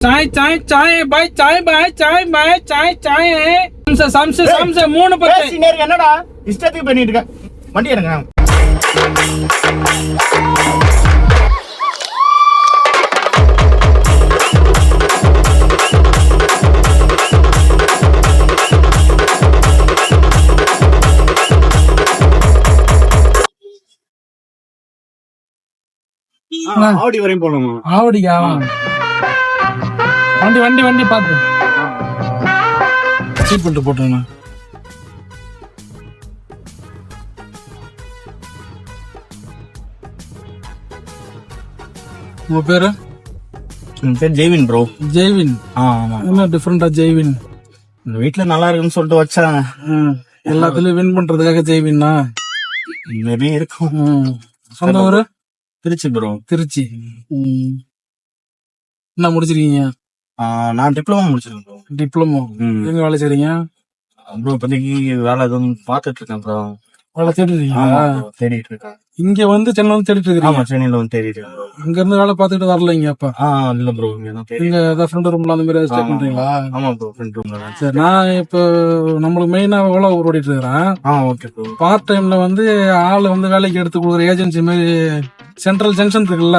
चाय चाय चाय भाई चाय भाई चाय भाई चाय चाय समसे समसे மூணு பத்து என்னடா இஷ்டத்துக்கு பண்ணிட்டு இருக்க வண்டி எடுங்க ஆவடி வரையும் போலாமா? ஆவடியா? வண்டி வண்டி வண்டி பாத்து சீட் பண்ணிட்டு போட்டேண்ணா. உங்க பேரு? என் பேர் ஜெய்வின் ப்ரோ. ஜெய்வின்? ஆமா. என்ன டிஃபரெண்டா ஜெய்வின்? இந்த வீட்டுல நல்லா இருக்குன்னு சொல்லிட்டு வச்சாங்க. எல்லாத்துலயும் வின் பண்றதுக்காக ஜெய்வின்னா மேபி இருக்கும். சொந்த ஊரு? திருச்சி ப்ரோ. திருச்சி. என்ன முடிச்சிருக்கீங்க? நான் டிப்ளமோ முடிச்சிருக்கேன் ப்ரோ. டிப்ளமோ எங்க வேலை செய்றீங்க ப்ரோ? இப்போதைக்கு வேலை எதுவும் பாத்துட்டு இருக்கேன் ப்ரோ. வேலை தேடிட்டு இருக்கீங்களா? தேடிட்டு இருக்கேன். இங்க வந்து சென்னை வந்து தேடிட்டு இருக்கீங்க? ஆமா, சென்னையில வந்து தேடிட்டு இருக்கேன் ப்ரோ. இங்க இருந்து வேலை பாத்துட்டு வரல இங்க? அப்ப இல்ல ப்ரோ, இங்க தான் தேடி. இங்க ஏதாவது ஃப்ரெண்ட் ரூம்ல அந்த மாதிரி ஸ்டே பண்றீங்களா? ஆமா ப்ரோ, ஃப்ரெண்ட் ரூம்ல தான். சரி, நான் இப்ப நம்மளுக்கு மெயினா எவ்வளவு ஓடிட்டு இருக்கிறேன். Okay bro. பார்ட் டைம்ல வந்து ஆள் வந்து வேலைக்கு எடுத்து கொடுக்குற ஏஜென்சி மாதிரி சென்ட்ரல் ஜங்ஷன் இருக்குல்ல?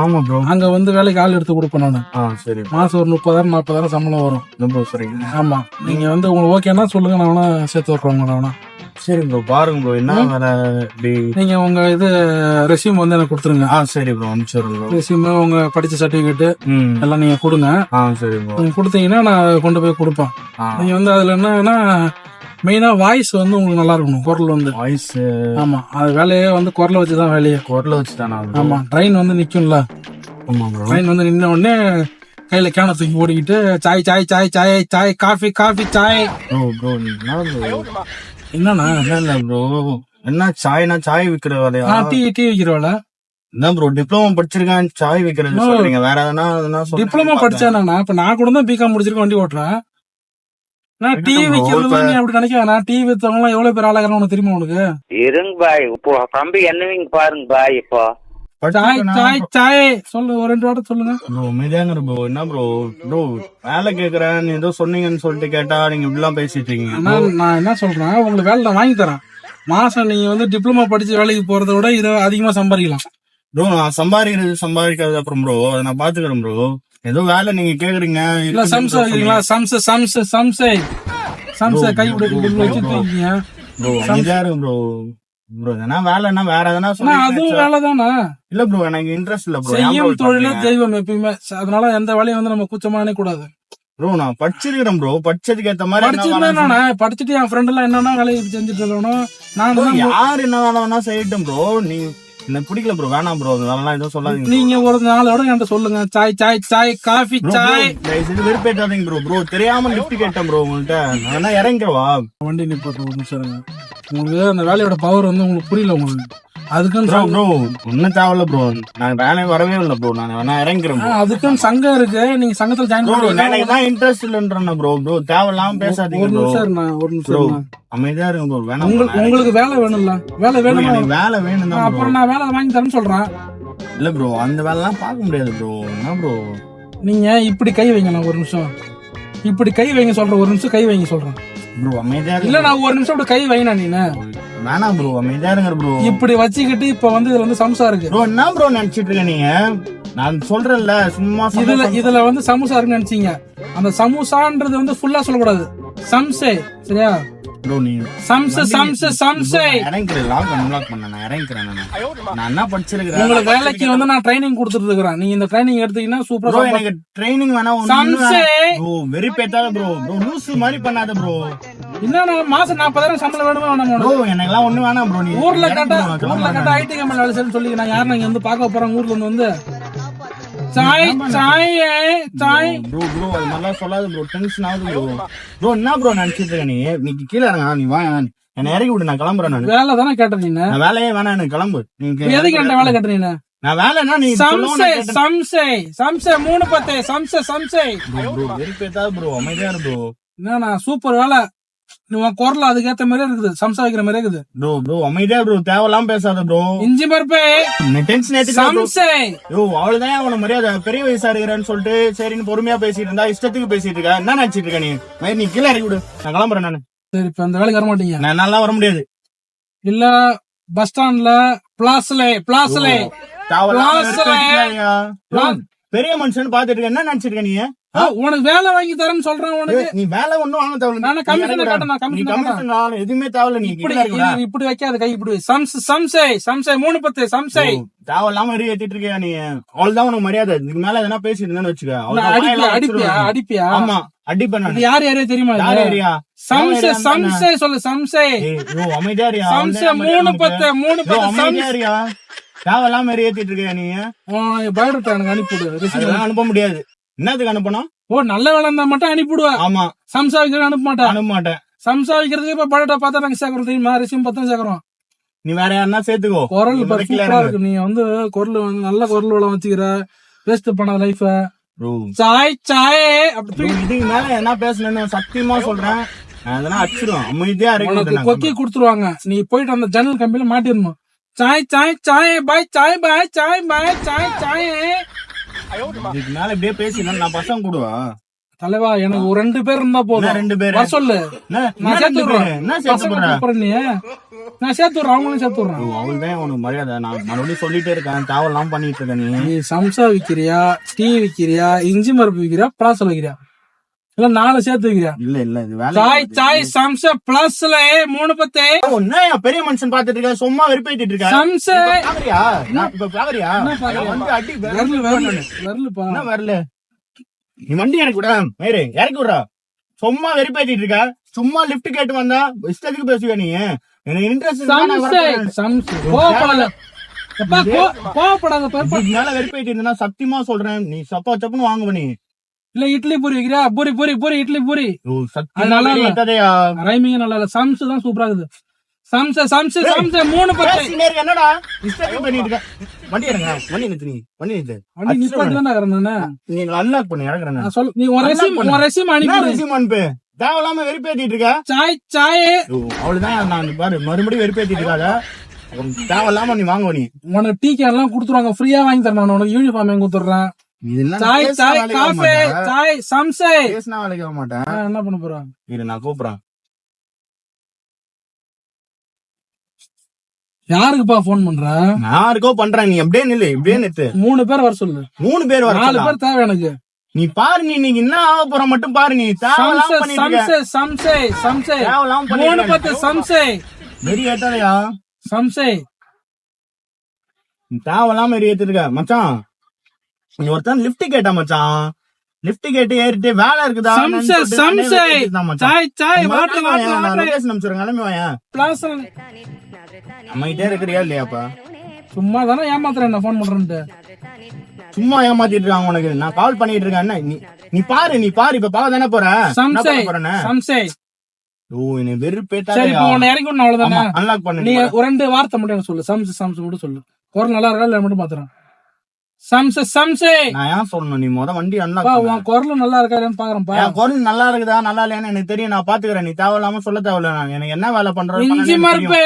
ஆமா ப்ரோ. அங்க வந்து வேலைக்கு ஆள் எடுத்து கொடுப்பேன் நானு. சரி. மாசம் ஒரு 30,000 40,000 சம்பளம் வரும் ப்ரோ. சரிங்க. ஆமா, நீங்க வந்து உங்களுக்கு ஓகேன்னா சொல்லுங்க, நான் வேணா சேர்த்து விட்டுறோங்க. நான் வேணா. சரி ப்ரோ, பாருங்க ப்ரோ என்ன வேலை. நீங்க உங்க இது ரெஸ்யூம் வந்து எனக்கு கொடுத்துருங்க. சரி ப்ரோ, அனுப்பிச்சிடுறேன் ப்ரோ. ரெஸ்யூம், உங்க படிச்ச சர்டிபிகேட் எல்லாம் நீங்க கொடுங்க. சரி ப்ரோ. நீங்க கொடுத்தீங்கன்னா நான் கொண்டு போய் கொடுப்பேன். நீங்க வந்து அதுல என்னன்னா மெயினா வாய்ஸ் வந்து உங்களுக்கு நல்லா இருக்கணும். குரல் வந்து வாய்ஸ். ஆமா, அது வேலையே வந்து குரலை வச்சுதான் வேலையே. குரலை வச்சுதானா? ஆமா, ட்ரெயின் வந்து நிக்கும்ல? ஆமா ப்ரோ. ட்ரெயின் வந்து நின்ன உடனே கையில கேன தூக்கி ஓடிக்கிட்டு சாய் சாய் சாய் சாய் சாய் காஃபி காஃபி சாய். ப்ரோ என்னன்னா இல்ல ப்ரோ, என்ன சாய்னா சாய் விக்கிற வேலையா? டீ டீ விக்கிற வேலை. என்ன ப்ரோ, டிப்ளமோ படிச்சிருக்கேன் சாய் விக்கிறது சொல்றீங்க? வேற எதனா டிப்ளமோ படிச்சேன்னா இப்ப நான் கூட தான் பிகாம் முடிச்சிருக்கேன், வண்டி ஓட்டுறேன். நான் டீ விக்கிறது நீ அப்படி நினைக்க. நான் டீ வித்தவங்க எல்லாம் எவ்வளவு பேர் ஆளாகிறான்னு உனக்கு தெரியுமா உனக்கு? இருங்க பாய், இப்போ தம்பி என்னவீங்க பாருங்க பாய். இப்போ சாய் சாய் சாய் சொல்லு, ஒரு 2 வார்த்தை சொல்லுங்க ப்ரோ. மீதியாங்க ப்ரோ. என்ன ப்ரோ வேலை கேக்குறேன், நீ ஏதோ சொன்னீங்கன்னு சொல்லிட்டு கேட்டா நீங்க இப்படிலாம் பேசிட்டு இருக்கீங்க. நான் என்ன சொல்றேன், உங்களுக்கு வேலை நான் வாங்கி தரேன். மாசம் நீங்க வந்து டிப்ளமோ படிச்சு வேலைக்கு போறதை விட இதை அதிகமா சம்பாதிக்கலாம் ப்ரோ. நான் சம்பாதிக்கிறது அப்புறம் ப்ரோ அதை நான் பாத்துக்கிறேன் ப்ரோ. ஏதோ வேலை நீங்க கேக்குறீங்க. இல்ல சம்சா இருக்கீங்களா? சம்சை சம்சை சம்சை சம்சை கை வச்சுட்டு இருக்கீங்க ப்ரோ. அமைதியாரு ப்ரோ. ப்ரோ எதனா வேலைன்னா வேற எதனா சொன்னா அதுவும் வேலை தானே? இல்ல ப்ரோ, எனக்கு இன்ட்ரெஸ்ட் இல்ல ப்ரோ. செய்யும் தொழிலே தெய்வம் எப்பயுமே. அதனால எந்த வேலையும் வந்து நம்ம கூச்சமான கூடாது ப்ரோ. நான் படிச்சிருக்கிறேன் ப்ரோ. படிச்சதுக்கு ஏத்த மாதிரி படிச்சுட்டு என் ஃப்ரெண்ட் எல்லாம் என்னன்னா வேலையை செஞ்சுட்டு இருக்கணும். நான் யாரு என்ன வேலை வேணா செய்யட்டும் ப்ரோ. நீ எனக்கு பிடிக்கல ப்ரோ, வேணாம் ப்ரோ. அதெல்லாம் எதுவும் சொல்லாதீங்க. நீங்க ஒரு நாளோட என்கிட்ட சொல்லுங்க சாய் சாய் சாய் காஃபி சாய். வெறுப்பேற்றாதீங்க ப்ரோ. ப்ரோ தெரியாம லிஃப்ட் கேட்டேன் ப்ரோ உங்கள்கிட்ட. நான் இறங்கிக்கவா? வண்டி நிப்பாட்டு ஒரு நிமிஷம். உங்களுக்கு அந்த வேலையோட பவர் வந்து உங்களுக்கு புரியல. உங்களுக்கு அதுக்குன்னு ப்ரோ ஒன்னும் தேவையில்ல ப்ரோ. நான் வேலை வரவே இல்லை ப்ரோ. நான் வேணா இறங்கிறேன். அதுக்குன்னு சங்கம் இருக்கு, நீங்க சங்கத்துல ஜாயின் பண்ணுங்க. எனக்கு தான் இன்ட்ரெஸ்ட் இல்லன்றேன் ப்ரோ. ப்ரோ தேவையில்லாம பேசாதீங்க. ஒரு நிமிஷம் அமைதியா இருங்க ப்ரோ. வேணாம். உங்களுக்கு வேலை வேணும்ல? வேலை வேணும். எனக்கு வேலை வேணும் தான். அப்புறம் நான் வேலை வாங்கி தரேன்னு சொல்றேன். இல்ல ப்ரோ, அந்த வேலை எல்லாம் பார்க்க முடியாது ப்ரோ. என்ன ப்ரோ நீங்க இப்படி கை வைங்க. நான் ஒரு நிமிஷம் இப்படி கை வைங்க சொல்றேன். ஒரு நிமிஷம் கை வைங்க சொல்றேன் ப்ரோ. அமைதியா இல்ல, நான் ஒரு நிமிஷம் இப்படி கை வைங்க. நீங்க வேணாம் ப்ரோ, அமைதியா இருங்க ப்ரோ. இப்படி வச்சுக்கிட்டு இப்ப வந்து இதுல வந்து சம்சா இருக்கு ப்ரோ. என்ன ப்ரோ நினைச்சிட்டு இருக்க நீங்க? நான் சொல்றேன்ல சும்மா. இதுல வந்து சமோசா இருக்குன்னு நினைச்சீங்க. அந்த சமோசான்றது வந்து ஃபுல்லா சொல்லக்கூடாது. சம்சே, சரியா ப்ரோ? நீ சம்சே சம்சே சம்சே இறங்கிக்கிறேன். லாக் பண்ண நான் இறங்கிக்கிறேன். நான் என்ன படிச்சிருக்கேன்? உங்களுக்கு வேலைக்கு வந்து நான் ட்ரைனிங் கொடுத்துட்டு இருக்கிறேன். நீங்க இந்த ட்ரைனிங் எடுத்தீங்கன்னா சூப்பரா. எனக்கு ட்ரைனிங் வேணா. சம்சே ப்ரோ வெறுப்பேத்தாத ப்ரோ. ப்ரோ லூசு மாதிரி பண்ணாத ப்ரோ. என்ன மாசம் 40,000 சம்பளம் வேணுமா வேணாமா ப்ரோ? எனக்குலாம் ஒண்ணு வேணாம் ப்ரோ. நீ ஊர்ல கட்ட ஐடி கம்பெனி வேலை செய்யணும்னு சொல்லி நான் யாரும் இங்க வந்து பார்க்க போறேன். ஊர்ல இருந்து வந்து சாய் சாய் சாய் ப்ரோ. ப்ரோ அது மாதிரிலாம் சொல்லாத ப்ரோ. டென்ஷன் ஆகுது ப்ரோ. ப்ரோ என்ன ப்ரோ நினைச்சிட்டு இருக்க நீ? நீ கீழே இறங்க. நீ வா, என்ன இறக்கி விடு. நான் கிளம்புறேன். நான் வேலை தானே கேட்டேன். நான் வேலையே வேணாம், எனக்கு கிளம்பு. நீங்க எதுக்கு என்கிட்ட வேலை கேட்டீங்க? நான் வேலைன்னா நீ சம்சே சம்சே சம்சே 310 சம்சே சம்சே. Bro வெறுப்பேத்தாத bro. அமைதியா இரு ப்ரோ. என்ன சூப்பர் வேலை. நீ உன் குரல் அதுக்கேத்த மாதிரியே இருக்குது, சம்சா வைக்கிற மாதிரியே இருக்குது. ப்ரோ அமைதியா ப்ரோ, தேவையில்லாம பேசாத ப்ரோ. இஞ்சி பருப்பே டென்ஷன் ஏத்துக்க. சம்சை. அவ்வளவுதான் அவன மரியாதை. பெரிய வயசா இருக்கிறேன்னு சொல்லிட்டு சரின்னு பொறுமையா பேசிட்டு இருந்தா இஷ்டத்துக்கு பேசிட்டு இருக்க. என்ன நினைச்சிட்டு இருக்க நீ? நீ கீழே இறக்கி விடு, நான் கிளம்புறேன் நானு. சரி, இப்ப அந்த வேலைக்கு வர மாட்டீங்க? நான் நல்லா வர முடியாது. இல்ல பஸ் ஸ்டாண்ட்ல பிளாஸ்ல பெரிய மனுஷன் பாத்துட்டு இருக்க. என்ன நினைச்சிட்டு இருக்க நீ? உனக்கு வேலை வாங்கி தரேன்னு சொல்றேன். உனக்கு நீ வேலை ஒண்ணும் வாங்க தேவையில்ல. நானே கமிஷன் காட்டணும். நீ கமிஷன் எதுவுமே தேவையில்ல. நீ கீழே இருக்கடா. இப்படி வைக்காத கை, இப்படி சம்சை 310 சம்சை. தேவையில்லாம எரி ஏத்திட்டு இருக்கியா நீ? அவ்வளவுதான் உனக்கு மரியாதை. இதுக்கு மேல எதனா பேசிட்டு இருந்தேன்னு வச்சுக்க. அடிப்பியா? ஆமா அடிப்பேன். யார் யாரே தெரியுமா? சம்சை சொல்லு. சம்சை அமைதியாரியா? சம்சை 310 தேவையில்லாம எரி ஏத்திட்டு இருக்கியா நீ? பயோடேட்டா எனக்கு அனுப்பிவிடு. அனுப்ப முடியாது. என்னத்துக்கு அனுப்பணும்? நல்ல வேலை இருந்தா மட்டும் அனுப்பிவிடுவா. ஆமா, சம்சா வைக்கிறது அனுப்ப மாட்டேன். சம்சா வைக்கிறதுக்கு இப்ப பயோடேட்டா பார்த்தா நாங்க சேர்க்கிறோம் தெரியுமா? ரெசியூம் பார்த்தா சேர்க்கிறோம். நீ வேற யாருன்னா சேர்த்துக்கோ. குரல் சூப்பரா இருக்கு. நீ குரல் நல்ல குரல் வளம் வச்சுக்கிற. வேஸ்ட் பண்ணாத லைஃப. சாய் அப்படி இதுக்கு மேல என்ன பேசணும்னு சத்தியமா சொல்றேன். அதெல்லாம் அடிச்சிடும். அமைதியா இருக்கு. கொக்கி குடுத்துருவாங்க. நீ போயிட்டு அந்த ஜன்னல் கம்பியில மாட்டிடணும். சாய் இதுக்கு மேல இப்படியே பேசினா நான் பசங்க கூடுவா தலைவா. எனக்கு ஒரு 2 பேர் இருந்தா போதும். 2 பேர் சொல்லு. நான் சேர்த்து விடுறேன். நான் சேர்த்து விடுறேன். அவங்களும் சேர்த்து விடுறேன். அவள்தான் உனக்கு மரியாதை. நான் மறுபடியும் சொல்லிட்டே இருக்கேன். தேவையெல்லாம் பண்ணிட்டு இருக்க. நீ சம்சா விக்கிறியா, டீ விக்கிறியா, இஞ்சி மரப்பு விக்கிறியா, பிளாஸ்ல வைக்கிறியா, இல்ல 4 சேர்த்து வைக்கிறியா? இல்ல இது வேலை. சாய் சம்சா பிளஸ்ல 310. ஒன்னும் பெரிய மனுஷன் பாத்துட்டு இருக்க. சும்மா வெறுப்பேத்திட்டு இருக்க. சம்சா பாக்குறியா? இப்ப பாக்குறியா? அடி வரலப்பா. என்ன வரல? நீ வண்டி இறக்கி விட. மேரு இறக்கி விடுறா. சும்மா வெறுப்பேத்திட்டு இருக்க. சும்மா லிப்ட் கேட்டு வந்தா இஷ்டத்துக்கு பேசுவ நீ. எனக்கு இன்ட்ரெஸ்ட் மேல வெறுப்பேத்தி இருந்தா சத்தியமா சொல்றேன். நீ சப்புன்னு வாங்குவ நீ. இல்ல இட்லி பூரி வைக்கிறியா? பூரி இட்லி பூரி. ரைமிங் நல்லா இல்ல. சம்சு தான் சூப்பரா இருக்குது. சம்சை 310. என்னடா இஷ்டத்துக்கு பண்ணிட்டு இருக்க? வண்டி இறங்க. வண்டி நிறுத்து. வண்டி நீ அன்லாக் பண்ணி இறங்குறேன். நீ ரெசியூம் அனுப்பு. தேவையில்லாம வெறுப்பேத்திட்டு இருக்க. சாய் அவ்வளவுதான். நான் பாரு மறுபடியும் வெறுப்பேத்திட்டு இருக்காத. தேவையில்லாம நீ வாங்குவ நீ. உனக்கு டீ கேன் எல்லாம் குடுத்துருவாங்க. ஃப்ரீயா வாங்கி தரேன். நான் உனக்கு யூனிஃபார்ம் வாங்கி கொடுத்துறேன். சம்சை பேசினா வேலைக்கு ஆக மாட்டேன். என்ன பண்ண போறான்? இரு நான் கூப்பிடுறேன். யாருக்குப்பா போன் பண்ற? யாருக்கோ பண்றேன். நீ அப்படியே நில்லு. இப்படியே நிறுத்து. 3 பேர் வர சொல்லு. 3 பேர் வர. 4 பேர் தேவை எனக்கு. நீ பாரு. நீ இன்னைக்கு என்ன ஆக போற மட்டும் பாரு. நீ சம்சை 310 சம்சை. வெறி ஏத்தாதையா? சம்சை தேவையில்லாம வெறி ஏத்துருக்க மச்சான். நீ ஒருத்தன் லிப்ட் கேட்டா மச்சான். லிப்ட் கேட்டு ஏறிட்டு வேலை இருக்குதா? கிளம்பி வாயா. அமைதியா இருக்கிறியா இல்லையாப்பா? சும்மா தானே ஏமாத்துறேன். போன் பண்றேன்ட்டு சும்மா ஏமாத்திட்டு இருக்காங்க உனக்கு. நான் கால் பண்ணிட்டு இருக்கேன். நீ பாரு. இப்ப பாவ தானே போற. சம்சை நீ வெறுப்பேட்டா. சரி இப்போ உன்னை இறங்கி விடணும். அவ்வளவுதானே. அன்லாக் பண்ணு. நீ 2 வார்த்தை மட்டும் சொல்லு. சம்சை மட்டும் சொல்லு. குரல் நல்லா இருக்கா இல்ல மட்டும் பாத்துறேன். சம்சை நான் ஏன் சொல்லணும்? நீ வண்டி அன்லாக் பண்ணு. உன் குரல் நல்லா இருக்கா இல்லன்னு பாக்குறேன். என் குரல் நல்லா இருக்குதா நல்லா இல்லையான்னு எனக்கு தெரியும். நான் பாத்துக்கிறேன். நீ தேவையில்லாம சொல்ல தேவையில்ல. நான் எனக்கு என்ன வேலை பண்றேன். இஞ்சி மரப்பு.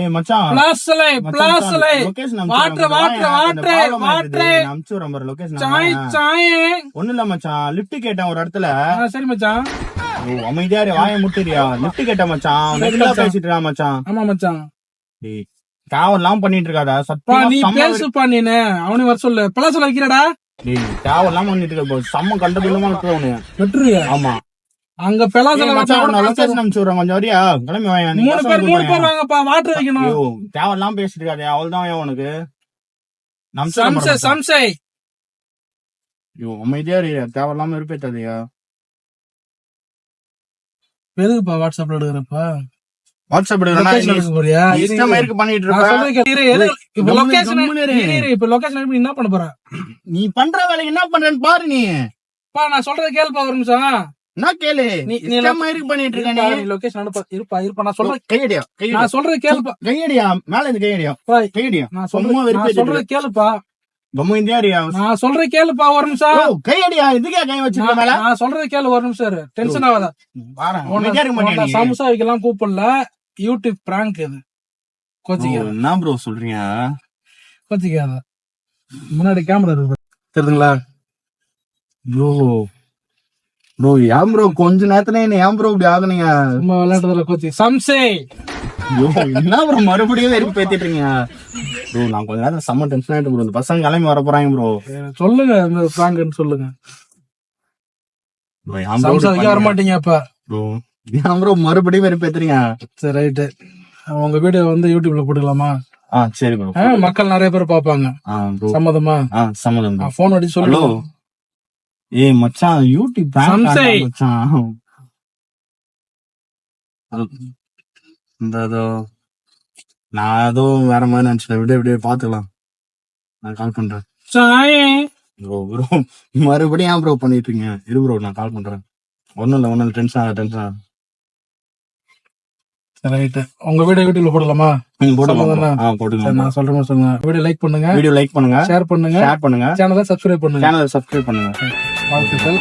ஏய் மச்சான். பிளாஸ்ல லொகேஷன் வாட்டர். அம்சூரம் பாரு லொகேஷன். சாய் ஒண்ணு இல்ல மச்சான். லிஃப்ட் கேட்டேன் ஒரு இடத்துல. சரி மச்சான். அமைதியா வாய முட்டிரியா? லிஃப்ட் கேட்டேன் மச்சான். நெட்ல பேசிட்டு இருக்கா மச்சான். ஆமா மச்சான். டேய் தேவலாம் பண்ணிட்டு இருக்காதா? சத்தியமா நீ பேசுப்பா. நீனு அவனு வர சொல்லு. பிளாஸ்ல வைக்கிறடா. டேய் தேவலாம் பண்ணிட்டு இருக்க. செம்ம கண்டபில்லமா இருக்கு அவனு. வெட்டுறியா? ஆமா. அங்க பிளாஸ்ல லொகேஷன் அம்சூரம் கொஞ்சம் வரியா? கிளம்பி வாயா. 3 பேர் வாங்கப்பா. வாட்டர் வைக்கணும். தேவலாம் பேசிட்டு இருக்காதே. அவள்தான் உனக்கு. சம்சை அமைதியா இருக்கியா? தேவையில்லாம இருப்பேத்தாதையா. எதுக்குப்பா வாட்ஸ்அப்ல எடுக்கிறப்பா? வாட்ஸ்அப் போறியா? பண்ணிட்டு இருக்க. இப்ப லொகேஷன் என்ன பண்ண போற? நீ பண்ற வேலைக்கு என்ன பண்றேன்னு பாரு. நீ நான் சொல்றத கேள்ப்பா. ஒரு நிமிஷம் நான் கேளு. நீ பண்ணிட்டு இருக்க. நீ லொகேஷன் இருப்பா. நான் சொல்றேன். கையடியா. நான் சொல்றது கேளுப்பா. கையடியா. மேல இருந்து கையடியா. நான் சொல்றது கேளுப்பா. ரொம்ப இந்தியாரியா நான் சொல்றேன் கேளுப்பா ஒரு நிமிஷம். கை அடியா இதுக்கே கை வச்சிருக்க மேல நான் சொல்றதை கேளு ஒரு நிமிஷம் இரு. டென்ஷன் ஆகாத. அமைதியா இருக்க மாட்டியா உன்னை நீ? சம்சா வைக்கலாம் கூப்பிடல. யூடியூப் பிராங்க் இது. கோச்சிக்காத என்ன ப்ரோ சொல்றீங்க? கோச்சிக்காத. முன்னாடி கேமரா இருக்கு தெரியுதுங்களா? ப்ரோ ப்ரோ ஏன் ப்ரோ கொஞ்ச நேரத்துல என்ன ஏன் ப்ரோ இப்படி ஆகுனீங்க? சும்மா விளையாட்டுல கோச்சி சம்சே. ஐயோ, என்ன ப்ரோ மறுபடியும் வெறுப்பு பேத்திட்டு இருக்கீங்க? ப்ரோ நான் கொஞ்ச நேரம் செம்ம டென்ஷன் ஆயிட்டு ப்ரோ. இந்த பசங்க கிளம்பி வர போறாங்க ப்ரோ. சொல்லுங்க இந்த பிராங்க்னு சொல்லுங்க. ப்ரோ ஏன் ப்ரோ சம்சா வைக்க வர மாட்டீங்க அப்ப. ப்ரோ ஏன் ப்ரோ மறுபடியும் வெறுப்பு பேத்துறீங்க? சரி ரைட்டு. உங்க வீடியோ வந்து யூடியூப்ல போட்டுக்கலாமா? சரி ப்ரோ. மக்கள் நிறைய பேர் பாப்பாங்க. ப்ரோ சம்மதமா? சம்மதம் ப்ரோ. போன் அடிச்சு ஹலோ சொல்லு. ஏய் மச்சான் யூடியூப் prank சம்சை. ஆடா மச்சான். இந்த அதோ நான் ஏதோ வேற மாதிரி நினைச்சேன். விட பாத்துக்கலாம். நான் கால் பண்றேன். சாயே. ப்ரோ மறுபடியும் ஏன் ப்ரோ பண்ணிட்டு இருக்கீங்க? இரு ப்ரோ நான் கால் பண்றேன். ஒண்ணும் இல்ல டென்ஷன் ஆக. சரி ரைட்டு. உங்க வீடியோ யூடியூப்ல போடலாமா? சம்மதம்னா? போட்டுக்கலாம். சரி, நான் சொல்ற மாதிரி சொல்லுங்க. வீடியோ லைக் பண்ணுங்க, வீடியோ லைக் பண்ணுங்க, ஷேர் பண்ணுங்க, ஷேர் பண்ணுங்க, சேனலை சப்ஸ்கிரைப் பண்ணுங்க. சேனலை சப்ஸ்கிரைப் பண்ணுங்க. வாழ்த்துக்கள்.